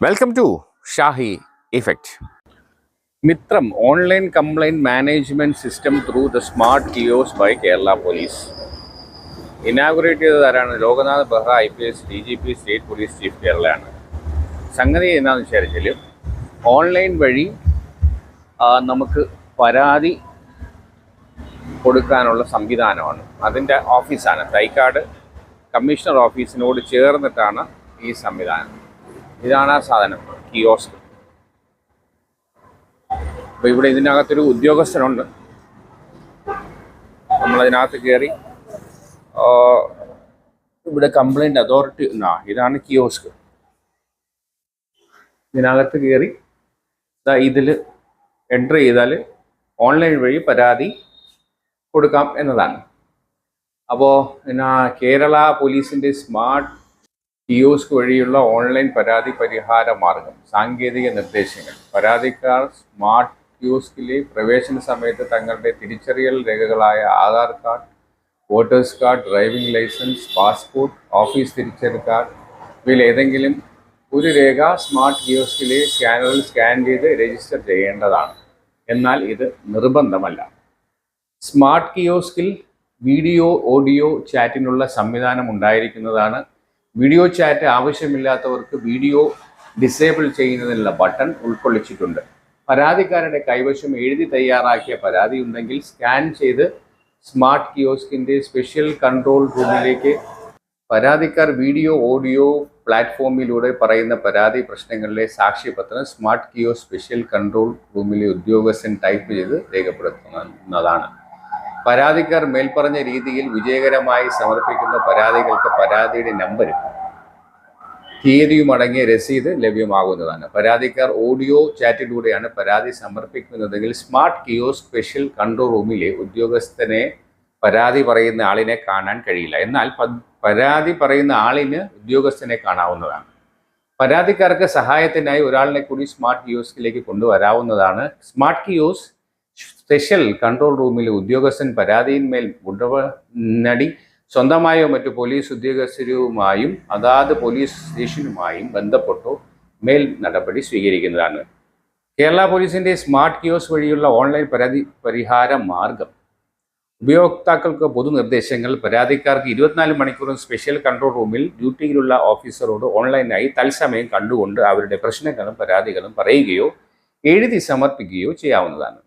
Welcome to Shahi Effect. Mitram online complaint management system through the smart kiosk by Kerala Police. Inaugurated ചെയ്തതാരാണ്? Loknath Behera IPS DGP state police chief കേരളയാണ്. സംഗതി എന്താണെന്ന് വെച്ചാൽ online വഴി നമുക്ക് പരാതി കൊടുക്കാനുള്ള സംവിധാനമാണ്. അതിൻ്റെ ഓഫീസാണ് തൈക്കാട് കമ്മീഷണർ ഓഫീസിനോട് ചേർന്നിട്ടാണ് ഈ സംവിധാനം. ഇതാണ് ആ സാധനം, കിയോസ്ക്. അപ്പോൾ ഇവിടെ ഇതിനകത്തൊരു ഉദ്യോഗസ്ഥനുണ്ട്. നമ്മളതിനകത്ത് കയറി ഇവിടെ കംപ്ലൈൻറ്റ് അതോറിറ്റി ഇതാണ് കിയോസ്ക്. ഇതിനകത്ത് കയറി ഇതിൽ എൻ്റർ ചെയ്താൽ ഓൺലൈൻ വഴി പരാതി കൊടുക്കാം എന്നതാണ്. അപ്പോൾ കേരള പോലീസിൻ്റെ സ്മാർട്ട് കിയോസ്ക് വഴിയുള്ള ഓൺലൈൻ പരാതി പരിഹാര മാർഗം, സാങ്കേതിക നിർദ്ദേശങ്ങൾ. പരാതിക്കാർ സ്മാർട്ട് കിയോസ്കിലെ പ്രവേശന സമയത്ത് തങ്ങളുടെ തിരിച്ചറിയൽ രേഖകളായ Aadhaar card, voter's card, driving licence, passport, office തിരിച്ചറിയൽ കാർഡ് ഇവയിൽ ഏതെങ്കിലും ഒരു രേഖ സ്മാർട്ട് കിയോസ്കിലെ സ്കാനറിൽ സ്കാൻ ചെയ്ത് രജിസ്റ്റർ ചെയ്യേണ്ടതാണ്. എന്നാൽ ഇത് നിർബന്ധമല്ല. സ്മാർട്ട് കിയോസ്കിൽ വീഡിയോ ഓഡിയോ ചാറ്റിനുള്ള സംവിധാനം ഉണ്ടായിരിക്കുന്നതാണ്. വീഡിയോ ചാറ്റ് ആവശ്യമില്ലാത്തവർക്ക് വീഡിയോ ഡിസേബിൾ ചെയ്യുന്നതിനുള്ള ബട്ടൺ ഉൾക്കൊള്ളിച്ചിട്ടുണ്ട്. പരാതിക്കാരുടെ കൈവശം എഴുതി തയ്യാറാക്കിയ പരാതി ഉണ്ടെങ്കിൽ സ്കാൻ ചെയ്ത് സ്മാർട്ട് കിയോസ്കിൻ്റെ സ്പെഷ്യൽ കൺട്രോൾ റൂമിലേക്ക് പരാതിക്കാർ വീഡിയോ ഓഡിയോ പ്ലാറ്റ്ഫോമിലൂടെ പറയുന്ന പരാതി പ്രശ്നങ്ങളിലെ സാക്ഷ്യപത്രം സ്മാർട്ട് കിയോസ്ക് സ്പെഷ്യൽ കൺട്രോൾ റൂമിലെ ഉദ്യോഗസ്ഥൻ ടൈപ്പ് ചെയ്ത് രേഖപ്പെടുത്തുന്നതാണ്. പരാതിക്കാർ മേൽപ്പറഞ്ഞ രീതിയിൽ വിജയകരമായി സമർപ്പിക്കുന്ന പരാതികൾക്ക് പരാതിയുടെ നമ്പരും തീയതിയും അടങ്ങിയ രസീത് ലഭ്യമാകുന്നതാണ്. പരാതിക്കാർ ഓഡിയോ ചാറ്റിലൂടെയാണ് പരാതി സമർപ്പിക്കുന്നതെങ്കിൽ സ്മാർട്ട് കിയോസ്ക് സ്പെഷ്യൽ കൺട്രോൾ റൂമിലെ ഉദ്യോഗസ്ഥനെ പരാതി പറയുന്ന ആളിനെ കാണാൻ കഴിയില്ല. എന്നാൽ പരാതി പറയുന്ന ആളിന് ഉദ്യോഗസ്ഥനെ കാണാവുന്നതാണ്. പരാതിക്കാർക്ക് സഹായത്തിനായി ഒരാളിനെ കൂടി സ്മാർട്ട് കിയോസ്കിലേക്ക് കൊണ്ടുവരാവുന്നതാണ്. സ്മാർട്ട് കിയോസ്ക് സ്പെഷ്യൽ കൺട്രോൾ റൂമിലെ ഉദ്യോഗസ്ഥൻ പരാതിയിന്മേൽ ഉടനടി സ്വന്തമായോ മറ്റു പോലീസ് ഉദ്യോഗസ്ഥരുമായും അതാത് പോലീസ് സ്റ്റേഷനുമായും ബന്ധപ്പെട്ടോ മേൽ നടപടി സ്വീകരിക്കുന്നതാണ്. കേരള പോലീസിൻ്റെ സ്മാർട്ട് കിയോസ്ക് വഴിയുള്ള ഓൺലൈൻ പരാതി പരിഹാര മാർഗം. ഉപയോക്താക്കൾക്ക് പൊതുനിർദ്ദേശങ്ങൾ. പരാതിക്കാർക്ക് 24 മണിക്കൂറും സ്പെഷ്യൽ കൺട്രോൾ റൂമിൽ ഡ്യൂട്ടിയിലുള്ള ഓഫീസറോട് ഓൺലൈനായി തത്സമയം കണ്ടുകൊണ്ട് അവരുടെ പ്രശ്നങ്ങളും പരാതികളും പറയുകയോ എഴുതി സമർപ്പിക്കുകയോ ചെയ്യാവുന്നതാണ്.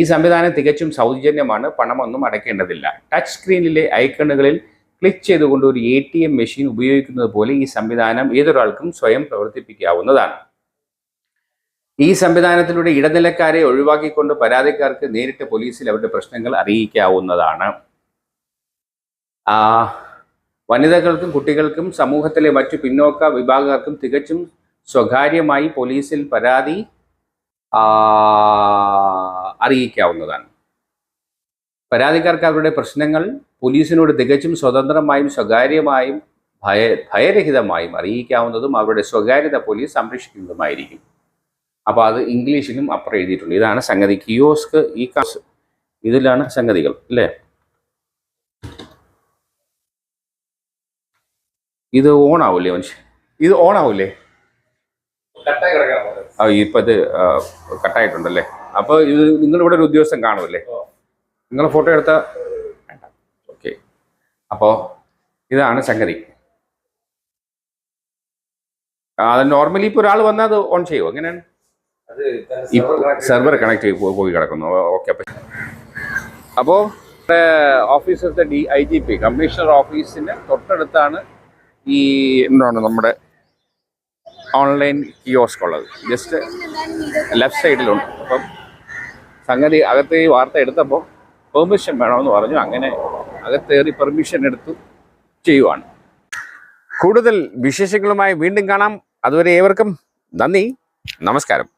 ഈ സംവിധാനം തികച്ചും സൗജന്യമാണ്. പണമൊന്നും അടയ്ക്കേണ്ടതില്ല. ടച്ച് സ്ക്രീനിലെ ഐക്കണുകളിൽ ക്ലിക്ക് ചെയ്തുകൊണ്ട് ഒരു ATM മെഷീൻ ഉപയോഗിക്കുന്നത് പോലെ ഈ സംവിധാനം ഏതൊരാൾക്കും സ്വയം പ്രവർത്തിപ്പിക്കാവുന്നതാണ്. ഈ സംവിധാനത്തിലൂടെ ഇടനിലക്കാരെ ഒഴിവാക്കിക്കൊണ്ട് പരാതിക്കാർക്ക് നേരിട്ട് പോലീസിൽ അവരുടെ പ്രശ്നങ്ങൾ അറിയിക്കാവുന്നതാണ്. വനിതകൾക്കും കുട്ടികൾക്കും സമൂഹത്തിലെ മറ്റു പിന്നോക്ക വിഭാഗക്കാർക്കും തികച്ചും സ്വകാര്യമായി പോലീസിൽ പരാതി അറിയിക്കാവുന്നതാണ്. പരാതിക്കാർക്ക് അവരുടെ പ്രശ്നങ്ങൾ പോലീസിനോട് തികച്ചും സ്വതന്ത്രമായും സ്വകാര്യമായും ഭയരഹിതമായും അറിയിക്കാവുന്നതും അവരുടെ സ്വകാര്യത പോലീസ് സംരക്ഷിക്കുന്നതുമായിരിക്കും. അപ്പോൾ അത് ഇംഗ്ലീഷിലും അപ്പുറം എഴുതിയിട്ടുണ്ട്. ഇതാണ് സംഗതി. കിയോസ്ക് ഇതിലാണ് സംഗതികൾ അല്ലേ. ഇത് ഓണാവൂലേ മനുഷ്യൻ? ഇത് ഓണാവൂലേ? ഇപ്പം ഇത് കട്ടായിട്ടുണ്ടല്ലേ. അപ്പോൾ ഇത് നിങ്ങളിവിടെ ഒരു ഉദ്യോഗസ്ഥൻ കാണുമല്ലേ? നിങ്ങൾ ഫോട്ടോ എടുത്ത ഓക്കെ. അപ്പോൾ ഇതാണ് സംഗതി. അത് നോർമലി ഇപ്പോൾ ഒരാൾ വന്നാൽ അത് ഓൺ ചെയ്യുമോ? എങ്ങനെയാണ്? ഇപ്പോൾ സെർവർ കണക്ട് ചെയ്ത് പോയി കിടക്കുന്നു. ഓക്കെ. അപ്പോൾ ഓഫീസത്തെ IGP കമ്മീഷണർ ഓഫീസിന് തൊട്ടടുത്താണ് ഈ എന്താണ് നമ്മുടെ ഓൺലൈൻ കിയോസ്ക് ഉള്ളത്. ജസ്റ്റ് ലെഫ്റ്റ് സൈഡിലുണ്ട്. അപ്പം സംഗതി അകത്ത് ഈ വാർത്ത എടുത്തപ്പോൾ പെർമിഷൻ വേണമെന്ന് പറഞ്ഞു. അങ്ങനെ അകത്തേറി പെർമിഷൻ എടുത്തു ചെയ്യുവാണ്. കൂടുതൽ വിശേഷങ്ങളുമായി വീണ്ടും കാണാം. അതുവരെ ഏവർക്കും നന്ദി, നമസ്കാരം.